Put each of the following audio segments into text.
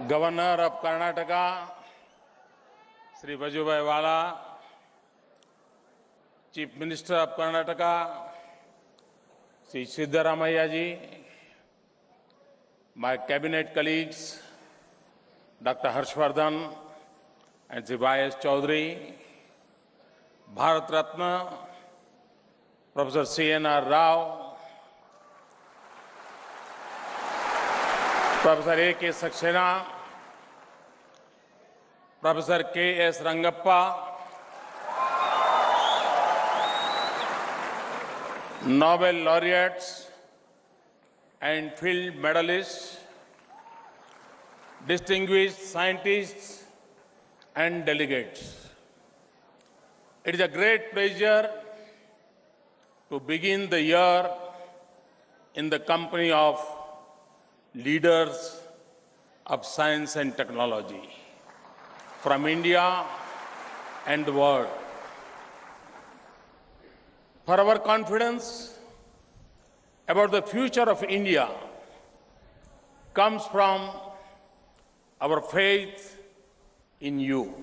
Governor of Karnataka, Shri Vajubhai Vala, Chief Minister of Karnataka, Shri Siddaramaiah ji, my cabinet colleagues, Dr. Vardhan and Shri Y.S.Chowdary, Bharat Ratna, Professor C.N.R, Professor A.K.Saxena, Professor K.S. Rangappa, Nobel Laureates and field medalists, distinguished scientists and delegates. It is a great pleasure to begin the year in the company of leaders of science and technology from India and the world. For our confidence about the future of India comes from our faith in you.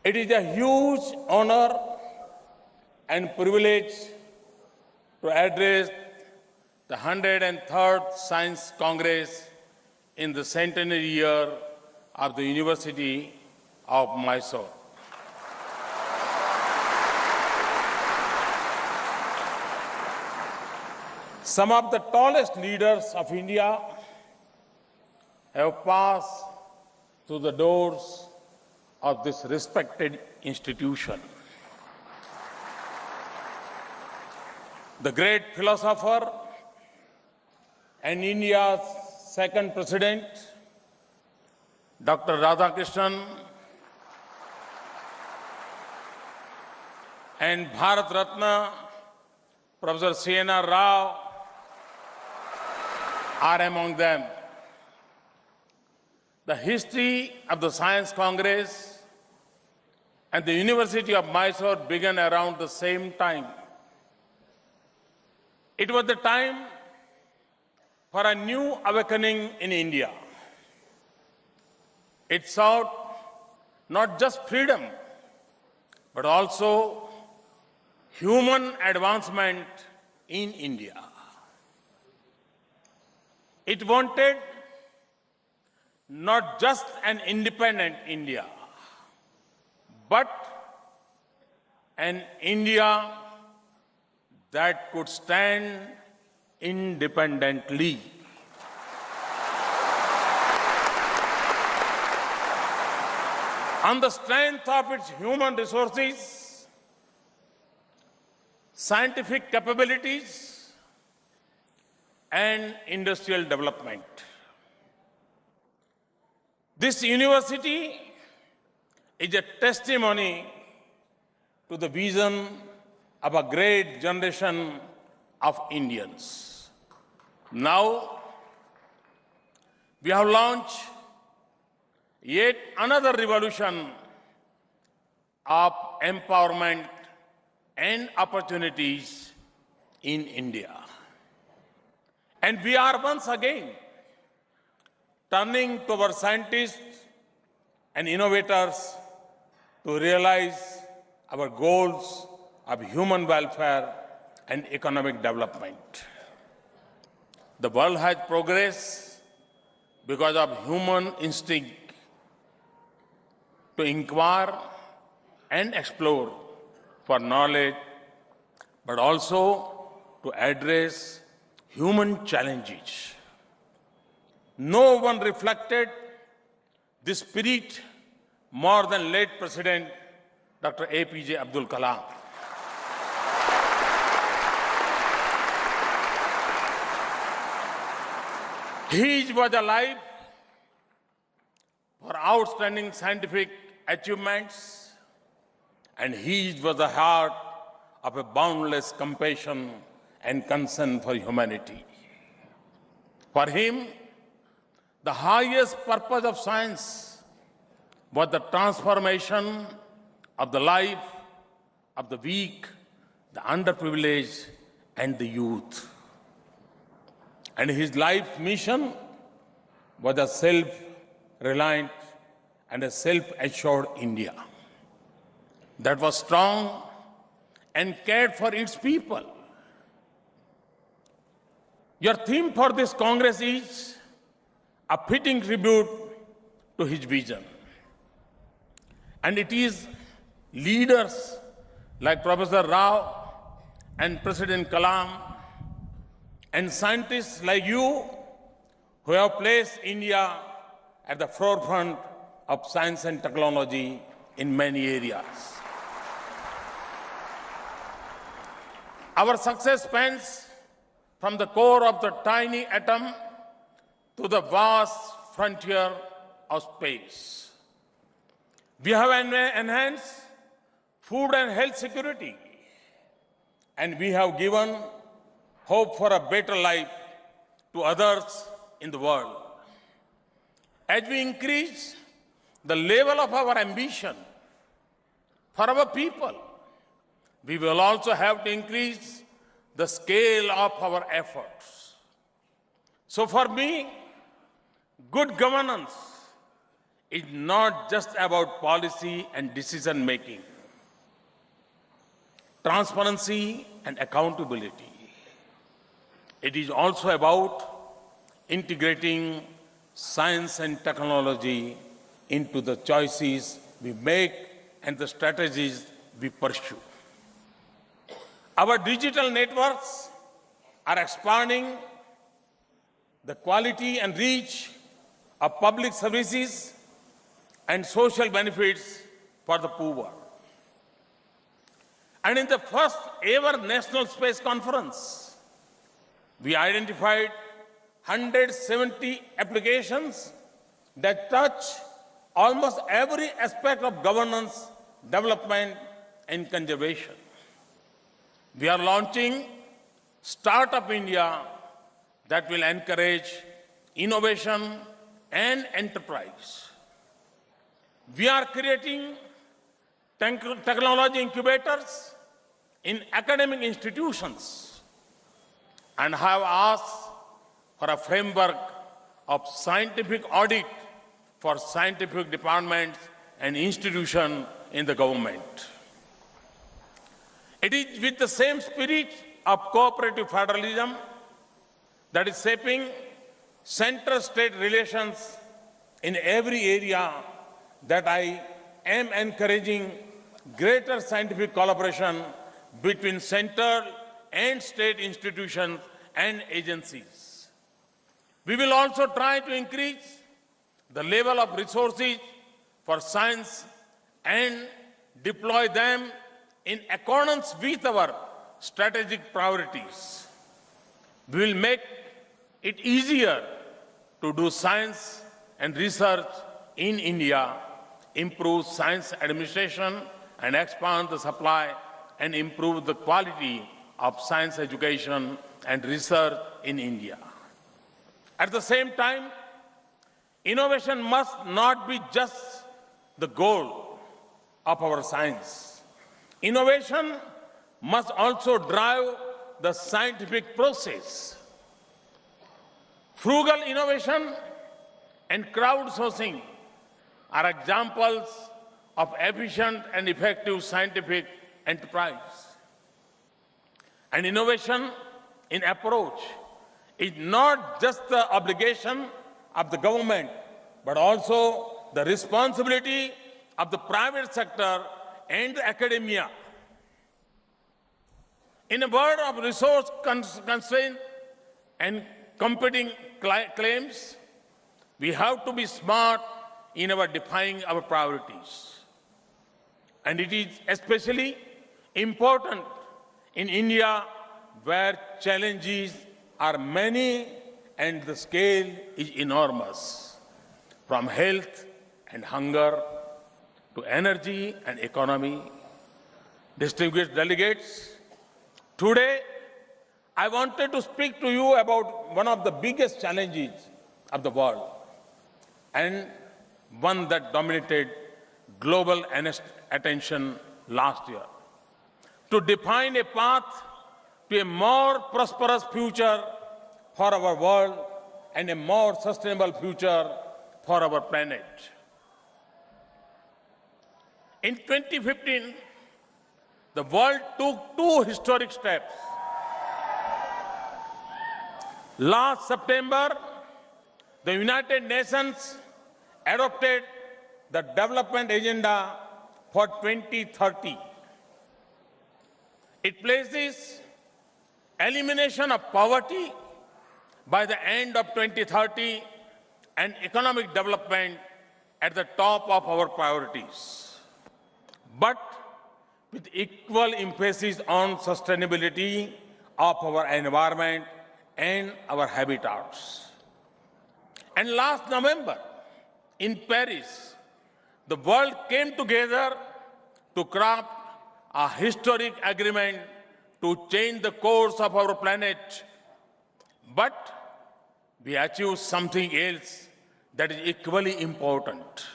It is a huge honor and privilege to address the 103rd Science Congress in the centenary year of the University of Mysore. Some of the tallest leaders of India have passed through the doors of this respected institution. The great philosopher and India's second president, Dr. Radhakrishnan, and Bharat Ratna, Professor C.N.R. are among them. The history of the Science Congress and the University of Mysore began around the same time. It was the time for a new awakening in India. It sought not just freedom, but also human advancement in India. It wanted not just an independent India, but an India that could stand independently. On the strength of its human resources, scientific capabilities, and industrial development. This university is a testimony to the vision of a great generation of Indians. Now, we have launched yet another revolution of empowerment and opportunities in India. And we are once again turning to our scientists and innovators to realize our goals of human welfare and economic development. The world has progressed because of human instinct to inquire and explore for knowledge, but also to address human challenges. No one reflected this spirit more than late President Dr. APJ Abdul Kalam. He was alive for outstanding scientific achievements, and his was the heart of a boundless compassion and concern for humanity. For him, the highest purpose of science was the transformation of the life of the weak, the underprivileged, and the youth. And his life mission was a self-reliant and a self-assured India that was strong and cared for its people. Your theme for this Congress is a fitting tribute to his vision. And it is leaders like Professor Rao and President Kalam and scientists like you who have placed India at the forefront of science and technology in many areas. Our success spans from the core of the tiny atom to the vast frontier of space. We have enhanced food and health security, and we have given hope for a better life to others in the world. As we increase the level of our ambition for our people, we will also have to increase the scale of our efforts. So for me, good governance is not just about policy and decision making, transparency and accountability. It is also about integrating science and technology into the choices we make and the strategies we pursue. Our digital networks are expanding the quality and reach of public services and social benefits for the poor. And in the first ever National Space Conference, we identified 170 applications that touch almost every aspect of governance, development, and conservation. We are launching Startup India that will encourage innovation and enterprise. We are creating technology incubators in academic institutions and have asked for a framework of scientific audit for scientific departments and institutions in the government. It is with the same spirit of cooperative federalism that is shaping center-state relations in every area that I am encouraging greater scientific collaboration between central and state institutions and agencies. We will also try to increase the level of resources for science and deploy them in accordance with our strategic priorities. We will make it easier to do science and research in India, improve science administration, and expand the supply and improve the quality of science education and research in India. At the same time, innovation must not be just the goal of our science. Innovation must also drive the scientific process. Frugal innovation and crowdsourcing are examples of efficient and effective scientific enterprise. And innovation in approach is not just the obligation of the government, but also the responsibility of the private sector and the academia. In a world of resource constraint and competing claims, we have to be smart in our defining our priorities. And it is especially important in India, where challenges are many and the scale is enormous, from health and hunger to energy and economy. Distinguished delegates, today I wanted to speak to you about one of the biggest challenges of the world and one that dominated global attention last year. To define a path to a more prosperous future for our world and a more sustainable future for our planet. In 2015, the world took two historic steps. Last September, the United Nations adopted the Development Agenda for 2030. It places elimination of poverty by the end of 2030 and economic development at the top of our priorities, but with equal emphasis on sustainability of our environment and our habitats. And last November, in Paris, the world came together to craft a historic agreement to change the course of our planet. But we achieved something else that is equally important.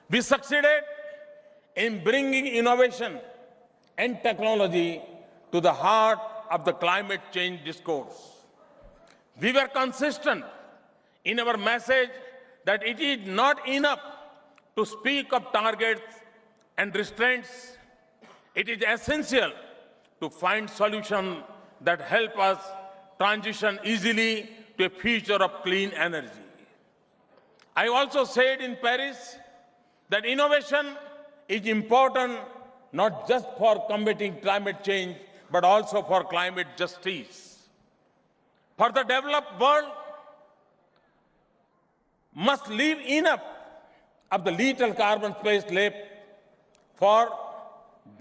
We succeeded in bringing innovation and technology to the heart of the climate change discourse. We were consistent in our message that it is not enough to speak of targets and restraints. It is essential to find solutions that help us transition easily to a future of clean energy. I also said in Paris that innovation is important not just for combating climate change, but also for climate justice. For the developed world must leave enough of the little carbon space left for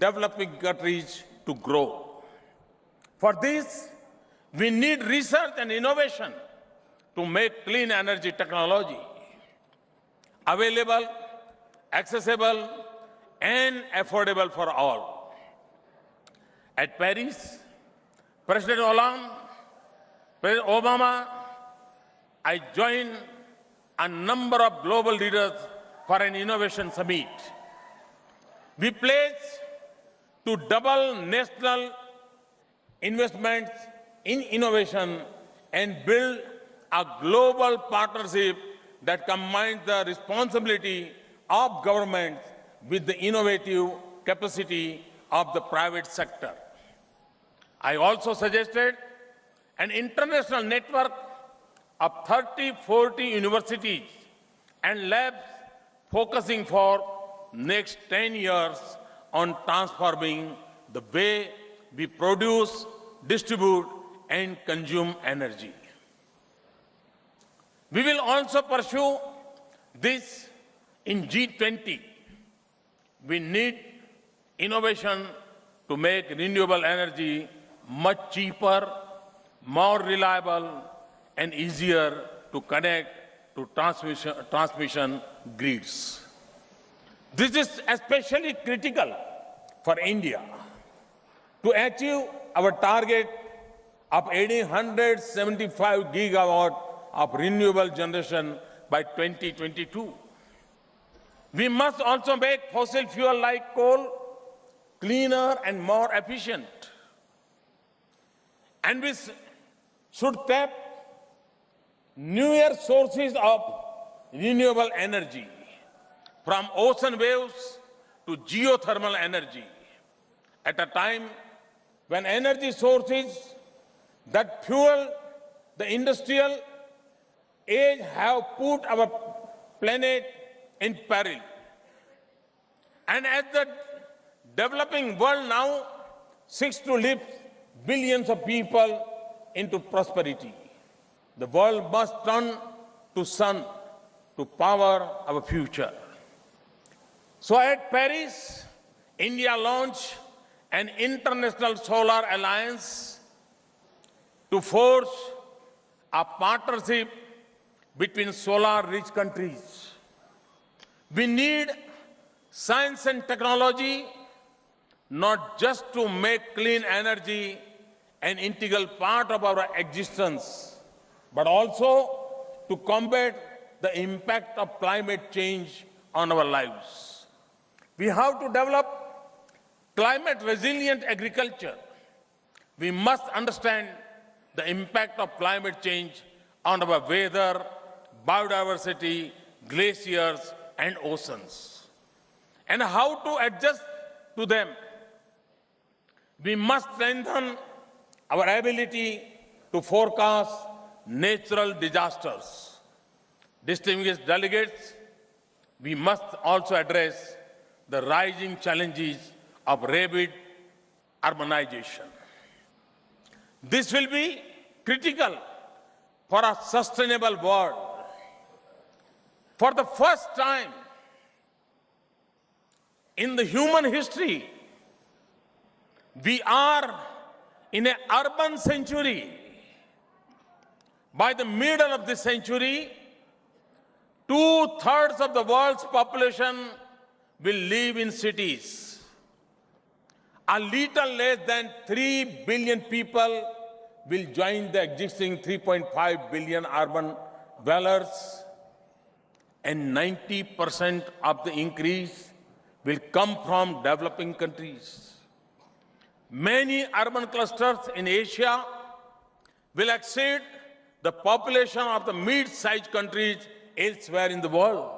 developing countries to grow. For this, we need research and innovation to make clean energy technology available, accessible, and affordable for all. At Paris, President Hollande, President Obama, I joined a number of global leaders for an innovation summit. We pledged to double national investments in innovation and build a global partnership that combines the responsibility of governments with the innovative capacity of the private sector. I also suggested an international network of 30-40 universities and labs focusing for next 10 years on transforming the way we produce, distribute, and consume energy. We will also pursue this in G20. We need innovation to make renewable energy much cheaper, more reliable, and easier to connect to transmission grids. This is especially critical for India to achieve our target of 175 gigawatts of renewable generation by 2022. We must also make fossil fuel like coal cleaner and more efficient. And we should tap newer sources of renewable energy, from ocean waves to geothermal energy, at a time when energy sources that fuel the industrial age have put our planet in peril. And as the developing world now seeks to lift billions of people into prosperity, the world must turn to sun to power our future. So at Paris, India launched an international solar alliance to forge a partnership between solar-rich countries. We need science and technology not just to make clean energy an integral part of our existence, but also to combat the impact of climate change on our lives. We have to develop climate-resilient agriculture. We must understand the impact of climate change on our weather, biodiversity, glaciers, and oceans, and how to adjust to them. We must strengthen our ability to forecast natural disasters. Distinguished delegates, we must also address the rising challenges of rapid urbanization. This will be critical for a sustainable world. For the first time in the human history, we are in an urban century. By the middle of this century, 2/3 of the world's population will live in cities. A little less than 3 billion people will join the existing 3.5 billion urban dwellers, and 90% of the increase will come from developing countries. Many urban clusters in Asia will exceed the population of the mid-sized countries elsewhere in the world.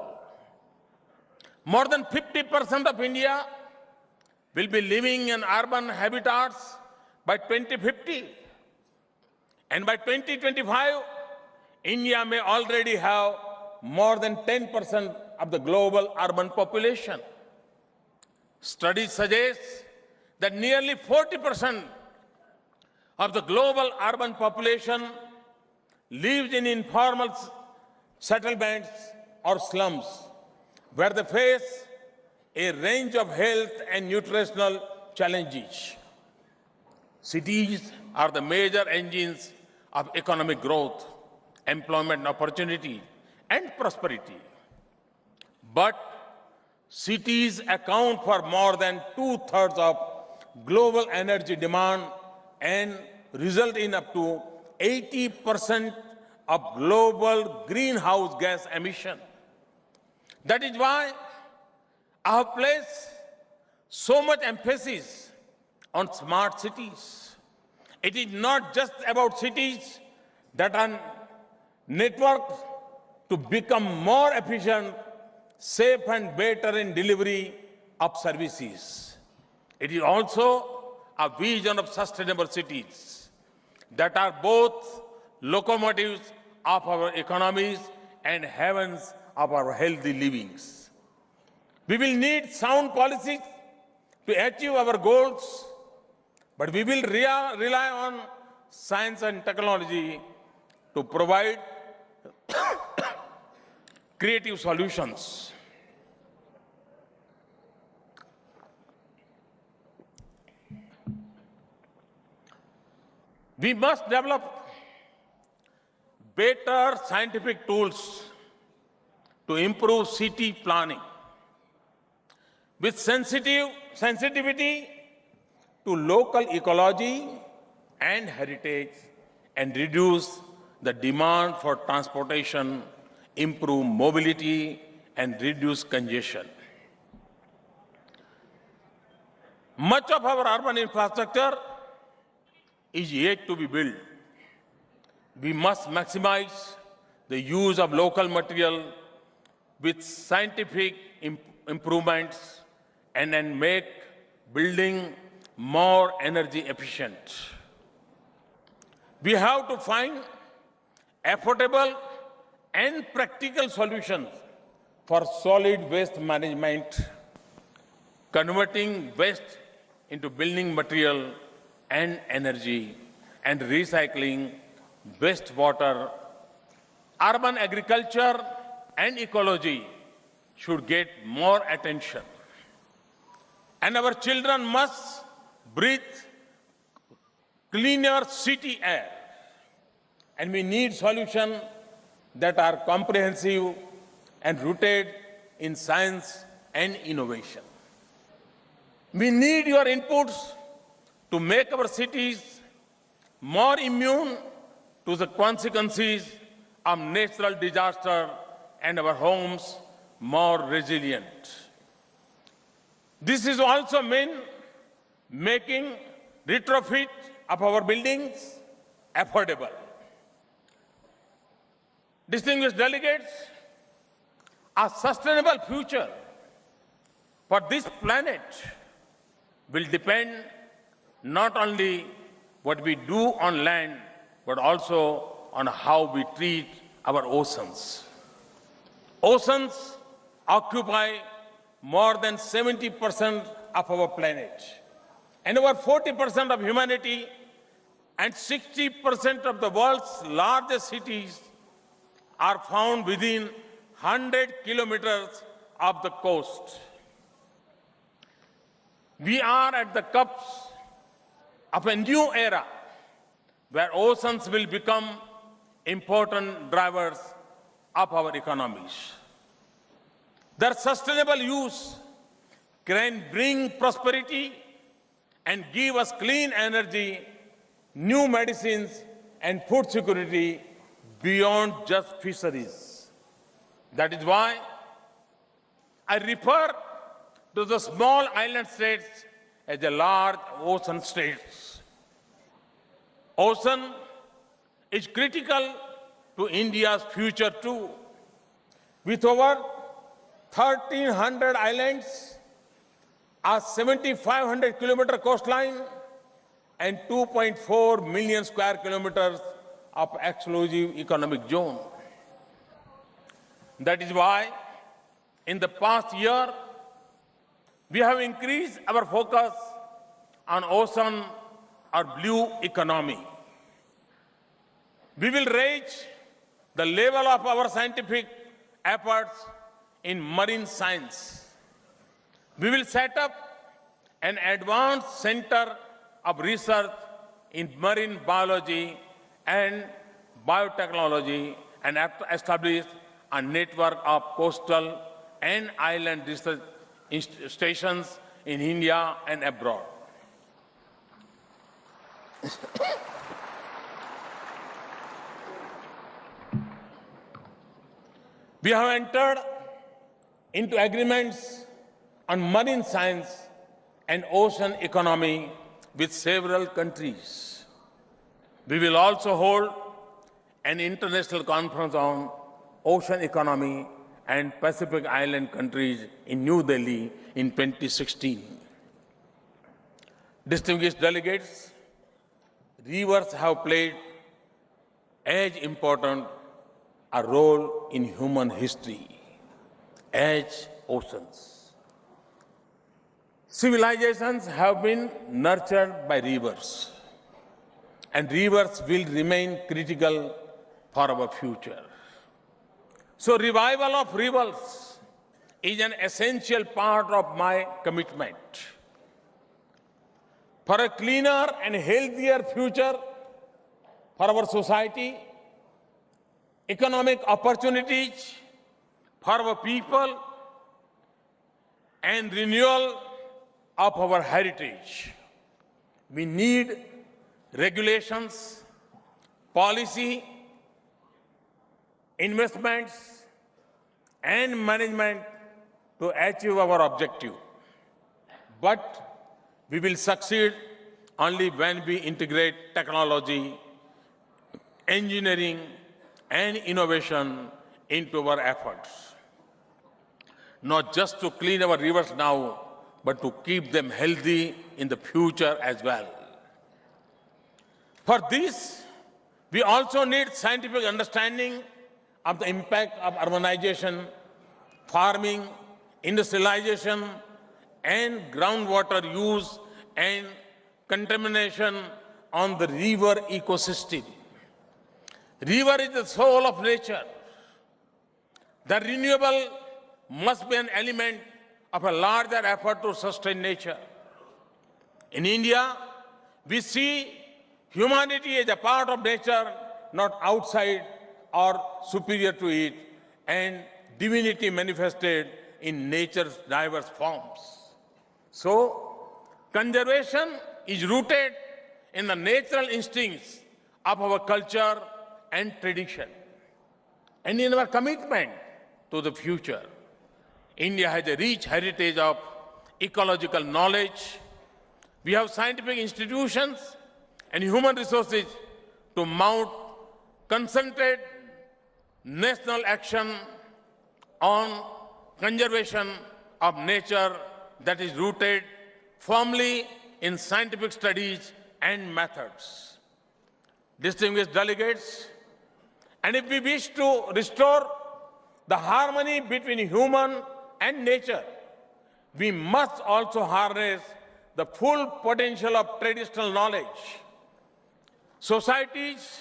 More than 50% of India will be living in urban habitats by 2050. And by 2025, India may already have more than 10% of the global urban population. Studies suggest that nearly 40% of the global urban population lives in informal settlements or slums, where they face a range of health and nutritional challenges. Cities are the major engines of economic growth, employment opportunity, and prosperity. But cities account for more than 2/3 of global energy demand and result in up to 80% of global greenhouse gas emission. That is why I have placed so much emphasis on smart cities. It is not just about cities that are networked to become more efficient, safe, and better in delivery of services. It is also a vision of sustainable cities that are both locomotives of our economies and heavens of our healthy livings. We will need sound policies to achieve our goals, but we will rely on science and technology to provide creative solutions. We must develop better scientific tools to improve city planning with sensitivity to local ecology and heritage, and reduce the demand for transportation, improve mobility, and reduce congestion. Much of our urban infrastructure is yet to be built. We must maximize the use of local material with scientific improvements and then make building more energy efficient. We have to find affordable and practical solutions for solid waste management, converting waste into building material and energy, and recycling wastewater. Urban agriculture and ecology should get more attention. And our children must breathe cleaner city air. And we need solutions that are comprehensive and rooted in science and innovation. We need your inputs to make our cities more immune to the consequences of natural disaster and our homes more resilient. This is also mean making retrofit of our buildings affordable. Distinguished delegates, a sustainable future for this planet will depend not only what we do on land, but also on how we treat our oceans. Oceans occupy more than 70% of our planet, and over 40% of humanity and 60% of the world's largest cities are found within 100 kilometers of the coast. We are at the cusp of a new era where oceans will become important drivers of our economies. Their sustainable use can bring prosperity and give us clean energy, new medicines, and food security beyond just fisheries. That is why I refer to the small island states as the large ocean states. Ocean is critical to India's future too. With over 1,300 islands, a 7,500-kilometer coastline, and 2.4 million square kilometers of exclusive economic zone. That is why, in the past year, we have increased our focus on ocean or blue economy. We will raise the level of our scientific efforts in marine science. We will set up an advanced center of research in marine biology and biotechnology and establish a network of coastal and island research stations in India and abroad. We have entered into agreements on marine science and ocean economy with several countries. We will also hold an international conference on ocean economy and Pacific Island countries in New Delhi in 2016. Distinguished delegates, rivers have played as important a role in human history as oceans. Civilizations have been nurtured by rivers, and rivers will remain critical for our future. So revival of rivers is an essential part of my commitment. For a cleaner and healthier future for our society, economic opportunities for our people, and renewal of our heritage, we need regulations, policy, investments, and management to achieve our objective. But we will succeed only when we integrate technology, engineering, and innovation into our efforts. Not just to clean our rivers now, but to keep them healthy in the future as well. For this, we also need scientific understanding of the impact of urbanization, farming, industrialization, and groundwater use and contamination on the river ecosystem. River is the soul of nature. The renewable must be an element of a larger effort to sustain nature. In India, we see humanity as a part of nature, not outside or superior to it, and divinity manifested in nature's diverse forms. So, conservation is rooted in the natural instincts of our culture and tradition, and in our commitment to the future. India has a rich heritage of ecological knowledge. We have scientific institutions and human resources to mount concentrated national action on conservation of nature that is rooted firmly in scientific studies and methods. Distinguished delegates, and if we wish to restore the harmony between human and nature, we must also harness the full potential of traditional knowledge. Societies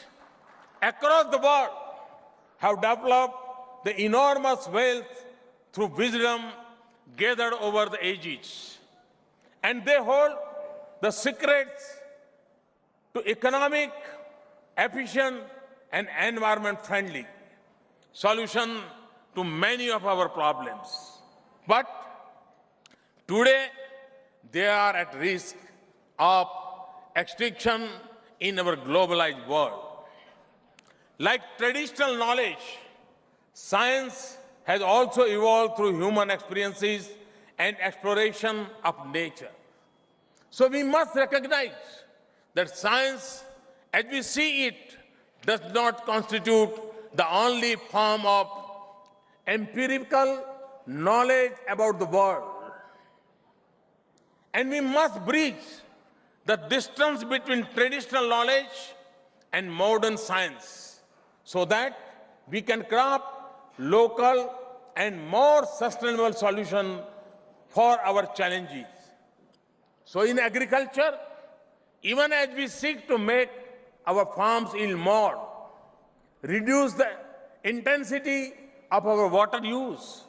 across the world have developed the enormous wealth through wisdom gathered over the ages. And they hold the secrets to economic, efficient, and environment-friendly solution to many of our problems. But today, they are at risk of extinction in our globalized world. Like traditional knowledge, science has also evolved through human experiences and exploration of nature. So we must recognize that science, as we see it, does not constitute the only form of empirical knowledge about the world. And we must bridge the distance between traditional knowledge and modern science so that we can craft local and more sustainable solutions for our challenges. So in agriculture, even as we seek to make our farms yield more, reduce the intensity of our water use,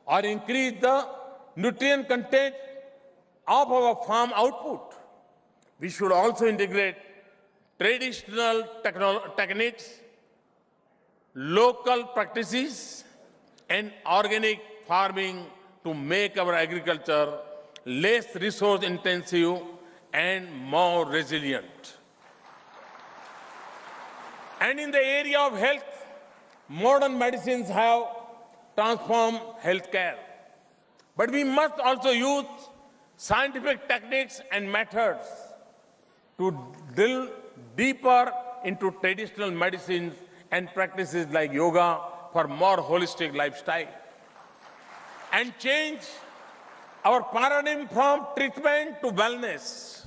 or increase the nutrient content of our farm output, we should also integrate traditional techniques, local practices, and organic farming to make our agriculture less resource intensive and more resilient. And in the area of health, modern medicines have transformed healthcare. But we must also use scientific techniques and methods to delve deeper into traditional medicines and practices like yoga for more holistic lifestyle. And change our paradigm from treatment to wellness.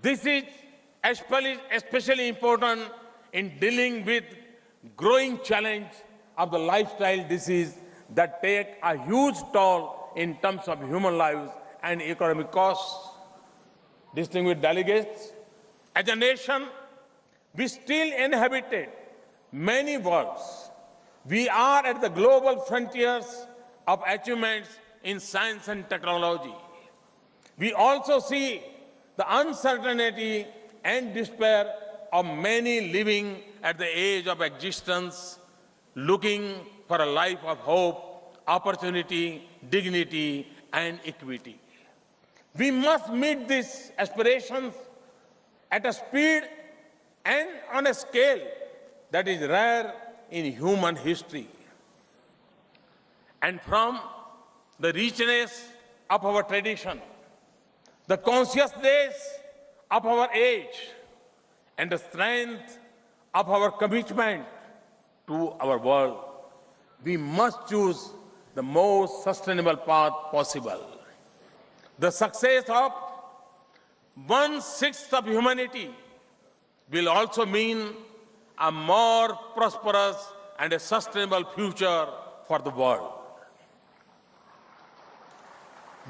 This is especially important in dealing with growing challenge of the lifestyle disease that take a huge toll in terms of human lives and economic costs. Distinguished delegates, as a nation, we still inhabited many worlds. We are at the global frontiers of achievements in science and technology. We also see the uncertainty and despair of many living at the age of existence, looking for a life of hope, opportunity, dignity, and equity. We must meet these aspirations at a speed and on a scale that is rare in human history. And from the richness of our tradition, the consciousness of our age, and the strength of our commitment to our world, we must choose the most sustainable path possible. The success of 1/6 of humanity will also mean a more prosperous and a sustainable future for the world.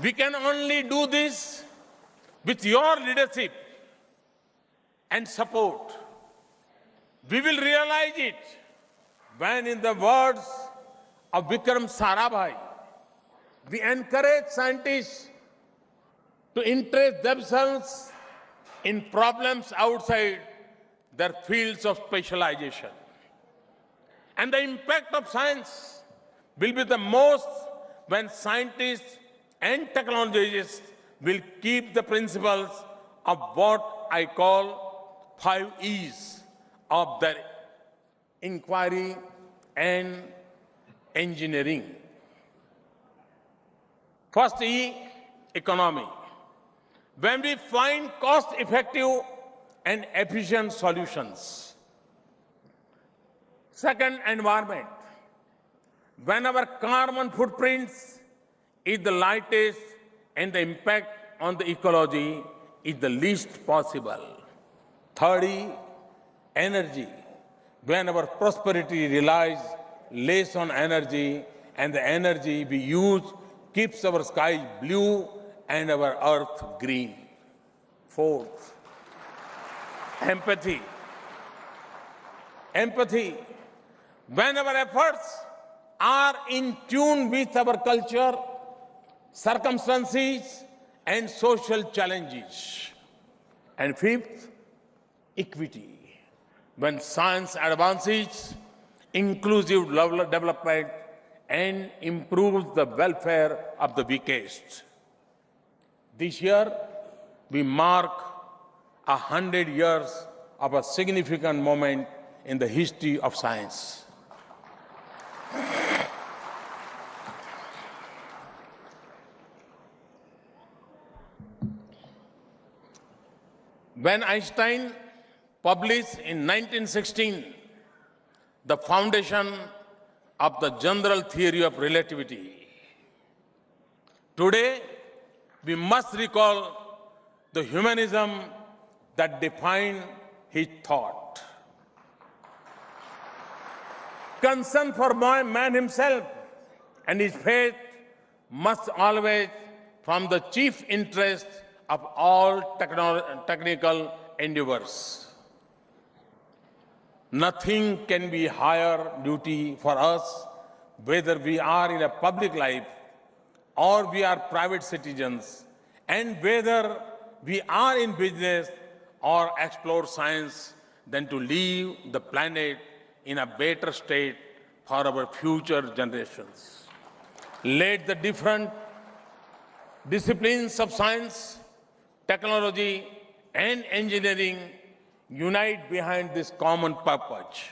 We can only do this with your leadership and support. We will realize it when, in the words of Vikram Sarabhai, we encourage scientists to interest themselves in problems outside their fields of specialization. And the impact of science will be the most when scientists and technologists will keep the principles of what I call 5 E's of their inquiry and engineering. First E, economy. When we find cost-effective and efficient solutions, Second, environment. When our carbon footprints is the lightest and the impact on the ecology is the least possible. Third, energy. When our prosperity relies less on energy and the energy we use keeps our sky blue and our earth green. Fourth, empathy. Empathy. When our efforts are in tune with our culture, circumstances, and social challenges. And fifth, equity. When science advances inclusive development and improves the welfare of the weakest. This year, we mark 100 years of a significant moment in the history of science. When Einstein published in 1916 the foundation of the general theory of relativity, today we must recall the humanism that defined his thought. Concern for man himself and his fate must always form the chief interest of all technical endeavors. Nothing can be higher duty for us, whether we are in a public life or we are private citizens, and whether we are in business or explore science, than to leave the planet in a better state for our future generations. Let the different disciplines of science, technology, and engineering unite behind this common purpose.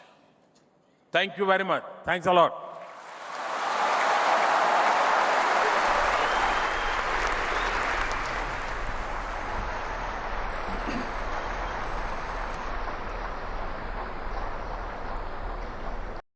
Thank you very much. Thanks a lot.